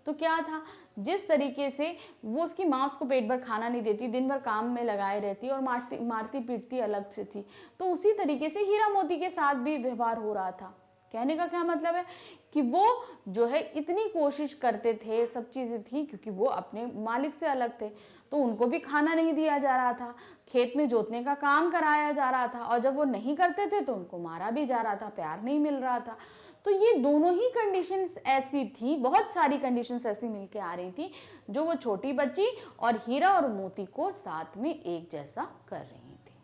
तो क्या था, जिस तरीके से वो उसकी माँ उसको पेट भर खाना नहीं देती, दिन भर काम में लगाए रहती और मारती पीटती अलग से थी, तो उसी तरीके से हीरा मोती के साथ भी व्यवहार हो रहा था। कहने का क्या मतलब है कि वो जो है इतनी कोशिश करते थे, सब चीज़ें थी, क्योंकि वो अपने मालिक से अलग थे, तो उनको भी खाना नहीं दिया जा रहा था, खेत में जोतने का काम कराया जा रहा था, और जब वो नहीं करते थे तो उनको मारा भी जा रहा था, प्यार नहीं मिल रहा था। तो ये दोनों ही कंडीशंस ऐसी थी, बहुत सारी कंडीशंस ऐसी मिलके आ रही थी जो वो छोटी बच्ची और हीरा और मोती को साथ में एक जैसा कर रही थी।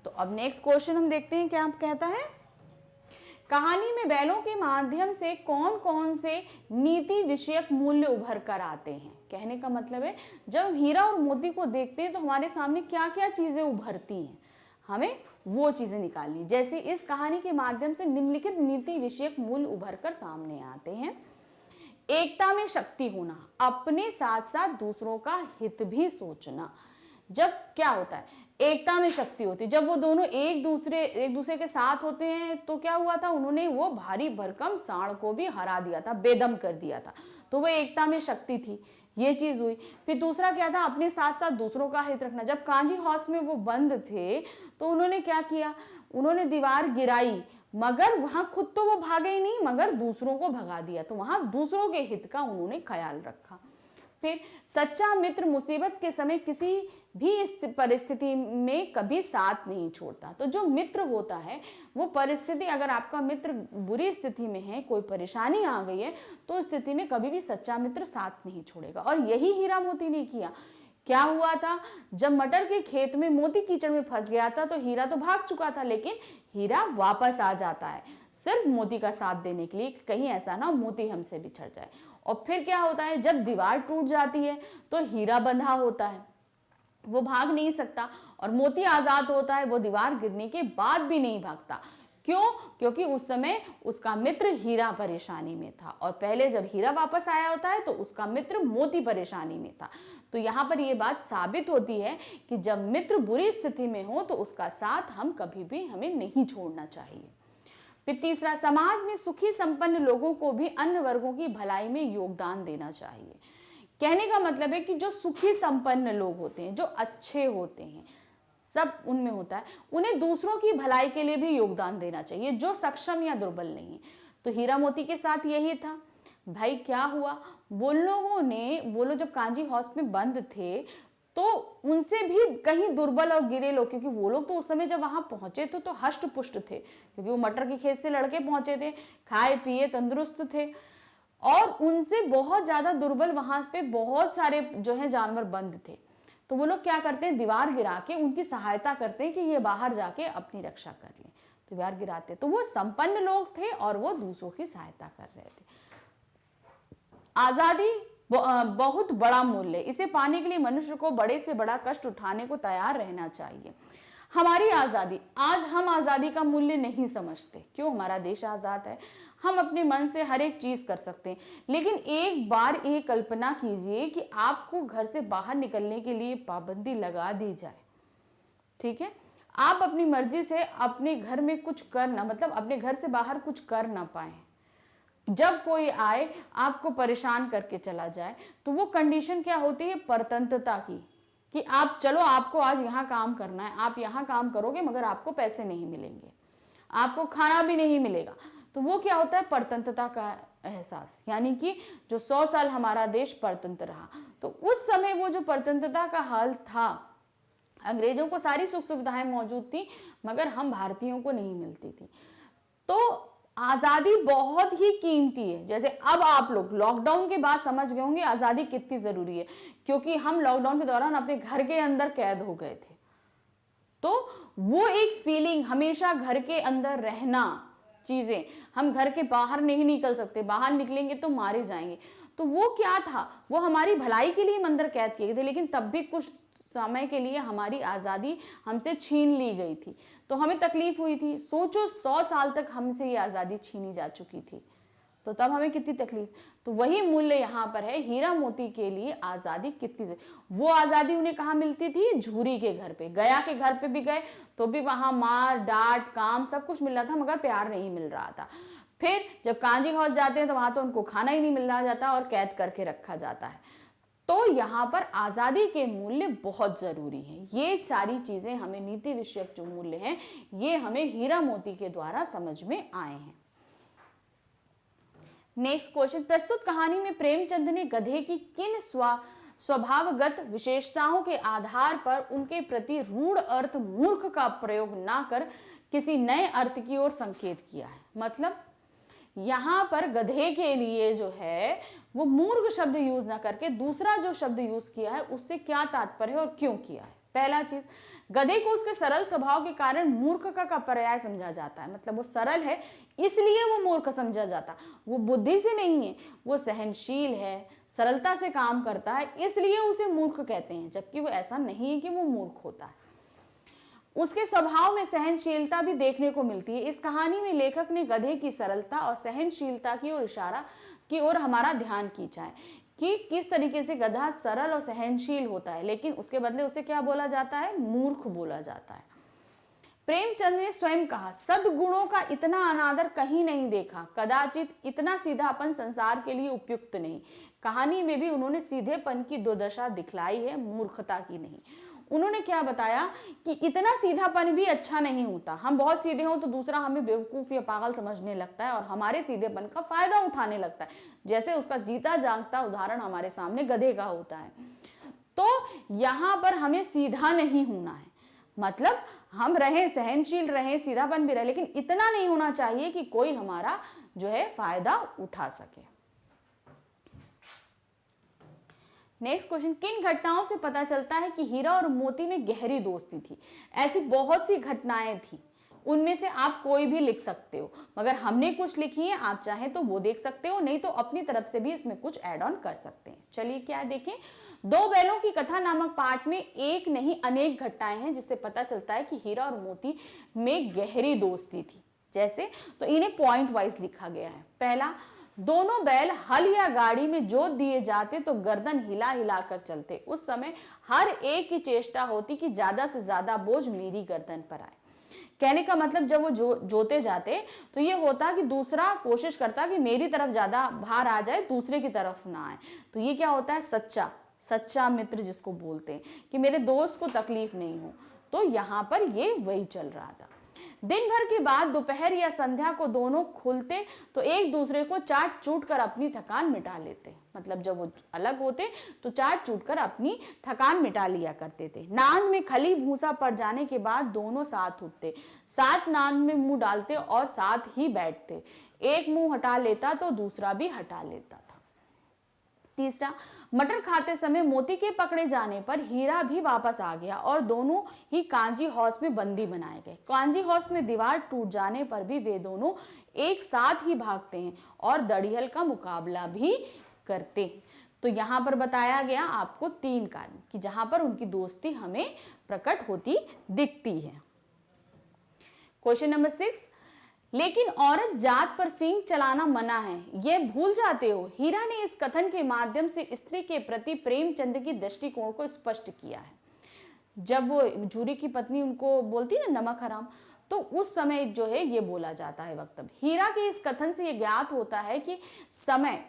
तो अब नेक्स्ट क्वेश्चन हम देखते हैं क्या कहता है। कहानी में बैलों के माध्यम से कौन कौन से नीति विषयक मूल्य उभर कर आते हैं। कहने का मतलब है, जब हीरा और मोती को देखते हैं तो हमारे सामने क्या क्या चीजें उभरती हैं, हमें वो चीजें निकालनी। जैसे इस कहानी के माध्यम से निम्नलिखित नीति विषयक मूल्य उभर कर सामने आते हैं। एकता में शक्ति होना, अपने साथ साथ दूसरों का हित भी सोचना। जब क्या होता है, एकता में शक्ति होती है, जब वो दोनों एक दूसरे के साथ होते हैं तो क्या हुआ था, उन्होंने वो भारी भरकम सांड को भी हरा दिया था, बेदम कर दिया था, तो वो एकता में शक्ति थी, ये चीज हुई। फिर दूसरा क्या था, अपने साथ साथ दूसरों का हित रखना। जब कांजी हाउस में वो बंद थे तो उन्होंने क्या किया, उन्होंने दीवार गिराई, मगर वहां खुद तो वो भागे ही नहीं, मगर दूसरों को भगा दिया, तो वहां दूसरों के हित का उन्होंने ख्याल रखा। फिर सच्चा मित्र मुसीबत के समय किसी भी परिस्थिति में कभी साथ नहीं छोड़ता। तो जो मित्र होता है वो परिस्थिति, अगर आपका मित्र बुरी स्थिति में है, कोई परेशानी आ गई है, तो उस स्थिति में कभी भी सच्चा मित्र साथ नहीं छोड़ेगा। और यही हीरा मोती ने किया क्या हुआ था, जब मटर के खेत में मोती कीचड़ में फंस गया था तो हीरा तो भाग चुका था, लेकिन हीरा वापस आ जाता है सिर्फ मोती का साथ देने के लिए, कहीं ऐसा ना मोती हमसे बिछड़ जाए। और फिर क्या होता है, जब दीवार टूट जाती है तो हीरा बंधा होता है, वो भाग नहीं सकता, और मोती आजाद होता है, वो दीवार गिरने के बाद भी नहीं भागता। क्यों? क्योंकि उस समय उसका मित्र हीरा परेशानी में था, और पहले जब हीरा वापस आया होता है तो उसका मित्र मोती परेशानी में था। तो यहाँ पर ये बात साबित होती है कि जब मित्र बुरी स्थिति में हो तो उसका साथ हम कभी भी हमें नहीं छोड़ना चाहिए। फिर तीसरा, समाज में सुखी संपन्न लोगों को भी अन्य वर्गों की भलाई में योगदान देना चाहिए। कहने का मतलब है कि जो सुखी संपन्न लोग होते हैं, जो अच्छे होते हैं, सब उनमें होता है, उन्हें दूसरों की भलाई के लिए भी योगदान देना चाहिए, जो सक्षम या दुर्बल नहीं है। तो हीरा मोती के साथ यही था। भाई क्या हुआ, वो लोग जब कांजी हाउस में बंद थे तो उनसे भी कहीं दुर्बल और गिरे लोग, क्योंकि वो लोग तो उस समय जब वहां पहुंचे थे तो हष्ट पुष्ट थे, क्योंकि वो मटर के खेत से लड़के पहुंचे थे, खाए पिए तंदुरुस्त थे, और उनसे बहुत ज्यादा दुर्बल वहां पे बहुत सारे जो है जानवर बंद थे। तो वो लोग क्या करते हैं, दीवार गिरा के उनकी सहायता करते हैं कि ये बाहर जाके अपनी रक्षा कर लें। तो दीवार गिराते, तो वो संपन्न लोग थे और वो दूसरों की सहायता कर रहे थे। आजादी बहुत बड़ा मूल्य, इसे पाने के लिए मनुष्य को बड़े से बड़ा कष्ट उठाने को तैयार रहना चाहिए। हमारी आजादी, आज हम आजादी का मूल्य नहीं समझते। क्यों? हमारा देश आजाद है, हम अपने मन से हर एक चीज कर सकते हैं, लेकिन एक बार ये कल्पना कीजिए कि आपको घर से बाहर निकलने के लिए पाबंदी लगा दी जाए, ठीक है, आप अपनी मर्जी से अपने घर में कुछ कर ना, मतलब अपने घर से बाहर कुछ कर ना पाए, जब कोई आए आपको परेशान करके चला जाए, तो वो कंडीशन क्या होती है, परतंत्रता की, कि आप चलो, आपको आज यहाँ काम करना है, आप यहाँ काम करोगे मगर आपको पैसे नहीं मिलेंगे, आपको खाना भी नहीं मिलेगा। तो वो क्या होता है, परतंत्रता का एहसास, यानी कि जो 100 साल हमारा देश परतंत्र रहा, तो उस समय वो जो परतंत्रता का हाल था, अंग्रेजों को सारी सुख सुविधाएं मौजूद थी मगर हम भारतीयों को नहीं मिलती थी। तो आजादी बहुत ही कीमती है। जैसे अब आप लोग लॉकडाउन के बाद समझ गए होंगे आजादी कितनी जरूरी है, क्योंकि हम लॉकडाउन के दौरान अपने घर के अंदर कैद हो गए थे। तो वो एक फीलिंग, हमेशा घर के अंदर रहना, चीजें, हम घर के बाहर नहीं निकल सकते, बाहर निकलेंगे तो मारे जाएंगे, तो वो क्या था, वो हमारी भलाई के लिए हम अंदर कैद किए थे, लेकिन तब भी कुछ समय के लिए हमारी आज़ादी हमसे छीन ली गई थी, तो हमें तकलीफ हुई थी। सोचो 100 साल तक हमसे ये आज़ादी छीनी जा चुकी थी, तो तब हमें कितनी तकलीफ। तो वही मूल्य यहाँ पर है, हीरा मोती के लिए आज़ादी कितनी, वो आज़ादी उन्हें कहाँ मिलती थी, झूरी के घर पे, गया के घर पे भी गए तो भी वहाँ मार डांट काम सब कुछ मिल रहा था मगर प्यार नहीं मिल रहा था। फिर जब कांजी हाउस जाते हैं तो वहां तो उनको खाना ही नहीं मिल रहा जाता और कैद करके रखा जाता है। तो यहाँ पर आज़ादी के मूल्य बहुत जरूरी हैं। ये सारी चीजें हमें, नीति विषयक जो मूल्य हैं, ये हमें हीरा मोती के द्वारा समझ में आए हैं। नेक्स्ट क्वेश्चन, प्रस्तुत कहानी में प्रेमचंद ने गधे की किन स्वभावगत विशेषताओं के आधार पर उनके प्रति रूढ़ अर्थ मूर्ख का प्रयोग ना कर किसी नए अर्थ की ओर संकेत किया है। मतलब यहाँ पर गधे के लिए जो है वो मूर्ख शब्द यूज ना करके दूसरा जो शब्द यूज किया है उससे क्या तात्पर्य है और क्यों किया है। पहला चीज, गधे को उसके सरल स्वभाव के कारण मूर्ख का पर्याय समझा जाता है। मतलब वो सरल है इसलिए वो मूर्ख समझा जाता, वो बुद्धि से नहीं है, वो सहनशील है, सरलता से काम करता है, इसलिए उसे मूर्ख कहते हैं, जबकि वो ऐसा नहीं है कि वो मूर्ख होता है। उसके स्वभाव में सहनशीलता भी देखने को मिलती है। इस कहानी में लेखक ने गधे की सरलता और सहनशीलता की ओर इशारा की ओर हमारा ध्यान खींचा है कि किस तरीके से गधा सरल और सहनशील होता है, लेकिन उसके बदले उसे क्या बोला जाता है, मूर्ख बोला जाता है। प्रेमचंद ने स्वयं कहा, सद्गुणों का इतना अनादर कहीं नहीं देखा, कदाचित इतना सीधापन संसार के लिए उपयुक्त नहीं। कहानी में भी उन्होंने सीधेपन की दुर्दशा दिखलाई है, मूर्खता की नहीं। उन्होंने क्या बताया कि इतना सीधापन भी अच्छा नहीं होता, हम बहुत सीधे हों तो दूसरा हमें बेवकूफ या पागल समझने लगता है और हमारे सीधेपन का फायदा उठाने लगता है, जैसे उसका जीता जागता उदाहरण हमारे सामने गधे का होता है। तो यहाँ पर हमें सीधा नहीं होना है, मतलब हम रहें, सहनशील रहें, सीधापन भी रहे, लेकिन इतना नहीं होना चाहिए कि कोई हमारा जो है फायदा उठा सके। नेक्स्ट क्वेश्चन, किन घटनाओं से पता चलता है कि हीरा और मोती में गहरी दोस्ती थी? ऐसी बहुत सी घटनाएं थी, उनमें से आप कोई भी लिख सकते हो, मगर हमने कुछ लिखी है, आप चाहें तो वो देख सकते हो, नहीं तो अपनी तरफ से भी इसमें कुछ ऐड ऑन कर सकते हैं। चलिए क्या देखें, दो बैलों की कथा नामक पाठ में एक नहीं अनेक घटनाएं हैं जिससे पता चलता है कि हीरा और मोती में गहरी दोस्ती थी। जैसे, तो इन्हें पॉइंट वाइज लिखा गया है। पहला, दोनों बैल हल या गाड़ी में जोत दिए जाते तो गर्दन हिला हिला कर चलते। उस समय हर एक की चेष्टा होती कि ज्यादा से ज्यादा बोझ मेरी गर्दन पर आए। कहने का मतलब, जब वो जोते जाते तो ये होता कि दूसरा कोशिश करता कि मेरी तरफ ज्यादा भार आ जाए, दूसरे की तरफ ना आए। तो ये क्या होता है, सच्चा मित्र जिसको बोलते हैं, कि मेरे दोस्त को तकलीफ नहीं हो। तो यहाँ पर ये वही चल रहा था। दिन भर के बाद दोपहर या संध्या को दोनों खुलते तो एक दूसरे को चाट चूट कर अपनी थकान मिटा लेते। मतलब जब वो अलग होते तो चाट चूट कर अपनी थकान मिटा लिया करते थे। नांद में खली भूसा पड़ जाने के बाद दोनों साथ उठते, साथ नांद में मुंह डालते और साथ ही बैठते। एक मुंह हटा लेता तो दूसरा भी हटा लेता था। तीसरा, मटर खाते समय मोती के पकड़े जाने पर हीरा भी वापस आ गया और दोनों ही कांजी हाउस में बंदी बनाए गए। कांजी हाउस में दीवार टूट जाने पर भी वे दोनों एक साथ ही भागते हैं और दड़ियल का मुकाबला भी करते हैं। तो यहाँ पर बताया गया आपको 3 कारण कि जहां पर उनकी दोस्ती हमें प्रकट होती दिखती है। क्वेश्चन नंबर 6, लेकिन औरत जात पर सींग चलाना मना है, यह भूल जाते हो। हीरा ने इस कथन के माध्यम से स्त्री के प्रति प्रेमचंद की दृष्टिकोण को स्पष्ट किया है। जब वो झूरी की पत्नी उनको बोलती ना नमक हराम, तो उस समय जो है ये बोला जाता है वक्तव्य। हीरा के इस कथन से ये ज्ञात होता है कि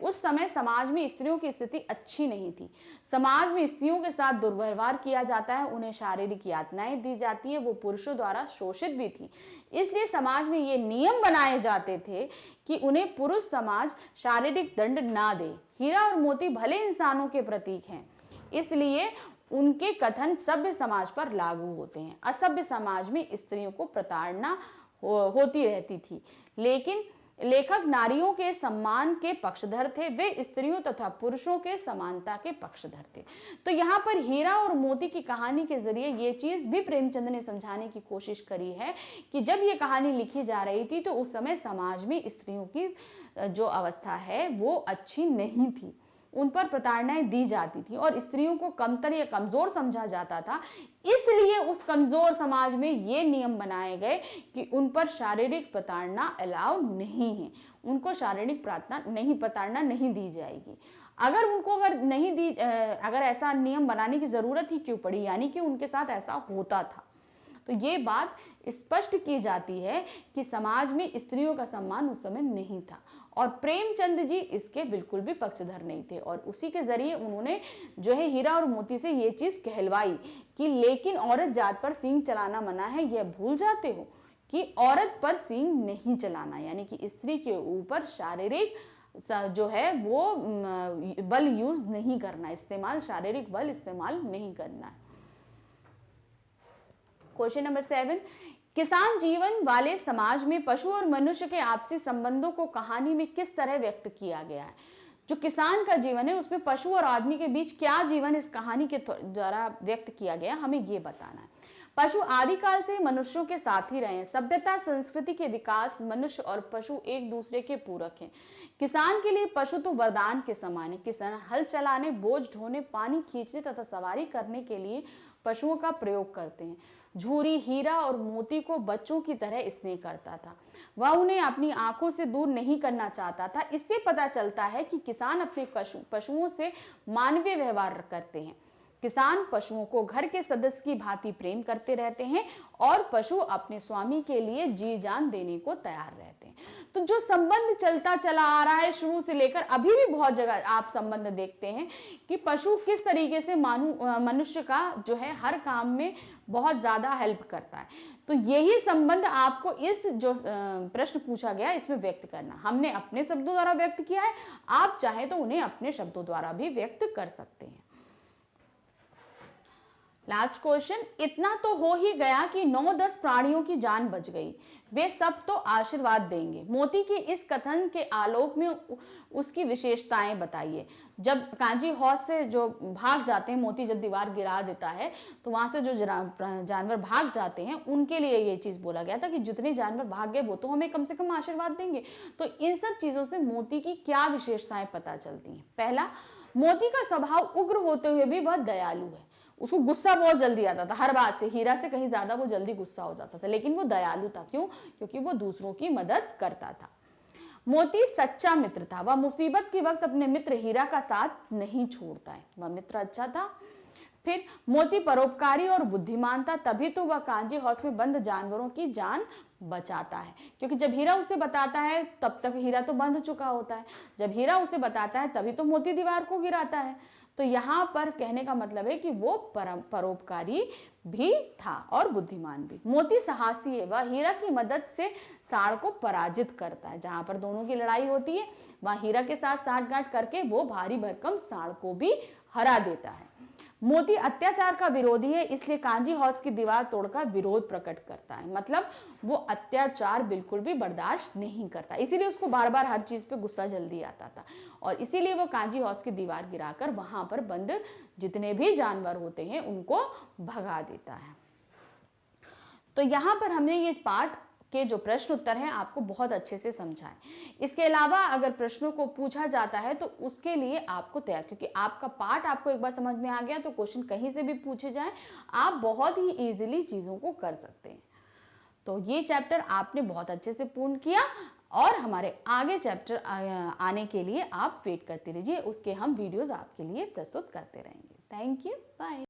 उस समय समाज में स्त्रियों की स्थिति अच्छी नहीं थी। समाज में स्त्रियों के साथ दुर्व्यवहार किया जाता है, उन्हें शारीरिक यातनाएं दी जाती है, वो पुरुषों द्वारा शोषित भी थी। इसलिए समाज में ये नियम बनाए जाते थे कि उन्हें पुरुष समाज शारीरिक दंड ना दे। हीरा और मोती भले इंसानों के प्रतीक हैं, इसलिए उनके कथन सभ्य समाज पर लागू होते हैं। असभ्य समाज में स्त्रियों को प्रताड़ना होती रहती थी, लेकिन लेखक नारियों के सम्मान के पक्षधर थे। वे स्त्रियों तथा पुरुषों के समानता के पक्षधर थे। तो यहाँ पर हीरा और मोती की कहानी के जरिए ये चीज भी प्रेमचंद ने समझाने की कोशिश करी है कि जब ये कहानी लिखी जा रही थी तो उस समय समाज में स्त्रियों की जो अवस्था है वो अच्छी नहीं थी, उन पर प्रताड़नाएं दी जाती थी और स्त्रियों को कमतर या कमजोर समझा जाता था। इसलिए उस कमजोर समाज में ये नियम बनाए गए कि उन पर शारीरिक प्रताड़ना अलाउ नहीं है, उनको शारीरिक प्रताड़ना नहीं दी जाएगी। अगर ऐसा नियम बनाने की जरूरत ही क्यों पड़ी, यानी कि उनके साथ ऐसा होता था। तो ये बात स्पष्ट की जाती है कि समाज में स्त्रियों का सम्मान उस समय नहीं था और प्रेमचंद जी इसके बिल्कुल भी पक्षधर नहीं थे। और उसी के जरिए उन्होंने जो है हीरा और मोती से ये चीज कहलवाई कि लेकिन औरत जात पर सींग चलाना मना है, यह भूल जाते हो कि औरत पर सींग नहीं चलाना, यानी कि स्त्री के ऊपर शारीरिक जो है वो बल यूज नहीं करना, शारीरिक बल इस्तेमाल नहीं करना है। क्वेश्चन नंबर 7, किसान जीवन वाले समाज में पशु और मनुष्य के आपसी संबंधों को कहानी में किस तरह व्यक्त किया गया है? जो किसान का जीवन है उसमें पशु और आदमी के बीच क्या जीवन इस कहानी के द्वारा व्यक्त किया गया, हमें ये बताना है। पशु आदिकाल से मनुष्यों के साथ ही रहे हैं। सभ्यता संस्कृति के विकास मनुष्य और पशु एक दूसरे के पूरक हैं। किसान के लिए पशु तो वरदान के समान है। किसान हल चलाने, बोझ ढोने, पानी खींचने तथा सवारी करने के लिए पशुओं का प्रयोग करते हैं। झूरी हीरा और मोती को बच्चों की तरह स्नेह करता था, वह उन्हें अपनी आंखों से दूर नहीं करना चाहता था। इससे पता चलता है कि किसान अपने पशुओं से मानवीय व्यवहार करते हैं। किसान पशुओं को घर के सदस्य की भांति प्रेम करते रहते हैं और पशु अपने स्वामी के लिए जी जान देने को तैयार रहते हैं। तो जो संबंध चलता चला आ रहा है शुरू से लेकर अभी भी बहुत जगह आप संबंध देखते हैं कि पशु किस तरीके से मनुष्य का जो है हर काम में बहुत ज्यादा हेल्प करता है। तो यही संबंध आपको इस जो प्रश्न पूछा गया इसमें व्यक्त करना, हमने अपने शब्दों द्वारा व्यक्त किया है, आप चाहे तो उन्हें अपने शब्दों द्वारा भी व्यक्त कर सकते हैं। लास्ट क्वेश्चन, इतना तो हो ही गया कि 9-10 प्राणियों की जान बच गई, वे सब तो आशीर्वाद देंगे। मोती के इस कथन के आलोक में उसकी विशेषताएं बताइए। जब कांजी हौज से जो भाग जाते हैं, मोती जब दीवार गिरा देता है तो वहां से जो जानवर भाग जाते हैं उनके लिए ये चीज बोला गया था कि जितने जानवर भाग गए वो तो हमें कम से कम आशीर्वाद देंगे। तो इन सब चीजों से मोती की क्या विशेषताएं पता चलती हैं? पहला, मोती का स्वभाव उग्र होते हुए भी वह दयालु है। उसको गुस्सा बहुत जल्दी आता था हर बात से, हीरा से कहीं ज्यादा वो जल्दी गुस्सा हो जाता था, लेकिन वो दयालु था। क्यों? क्योंकि वो दूसरों की मदद करता था। मोती सच्चा मित्र था, वह मुसीबत के वक्त अपने मित्र हीरा का साथ नहीं छोड़ता है, वह मित्र अच्छा था। फिर मोती परोपकारी और बुद्धिमान था, तभी तो वह कांजी हौज में बंद जानवरों की जान बचाता है। क्योंकि जब हीरा उसे बताता है तब तक हीरा तो बंध चुका होता है, जब हीरा उसे बताता है तभी तो मोती दीवार को गिराता है। तो यहाँ पर कहने का मतलब है कि वो परोपकारी भी था और बुद्धिमान भी। मोती साहसी है, वह हीरा की मदद से सांड को पराजित करता है। जहां पर दोनों की लड़ाई होती है वहां हीरा के साथ साठगांठ करके वो भारी भरकम सांड को भी हरा देता है। मोती अत्याचार का विरोधी है, इसलिए कांजी हौज की दीवार तोड़कर विरोध प्रकट करता है। मतलब वो अत्याचार बिल्कुल भी बर्दाश्त नहीं करता, इसीलिए उसको बार बार हर चीज पे गुस्सा जल्दी आता था और इसीलिए वो कांजी हौज की दीवार गिराकर वहां पर बंद जितने भी जानवर होते हैं उनको भगा देता है। तो यहाँ पर हमने ये पाठ के जो प्रश्न उत्तर हैं आपको बहुत अच्छे से समझाएं। इसके अलावा अगर प्रश्नों को पूछा जाता है तो उसके लिए आपको तैयार, क्योंकि आपका पाठ आपको एक बार समझ में आ गया तो क्वेश्चन कहीं से भी पूछे जाएं आप बहुत ही इजीली चीज़ों को कर सकते हैं। तो ये चैप्टर आपने बहुत अच्छे से पूर्ण किया और हमारे आगे चैप्टर आने के लिए आप वेट करते रहिए, उसके हम वीडियोज़ आपके लिए प्रस्तुत करते रहेंगे। Thank you, bye.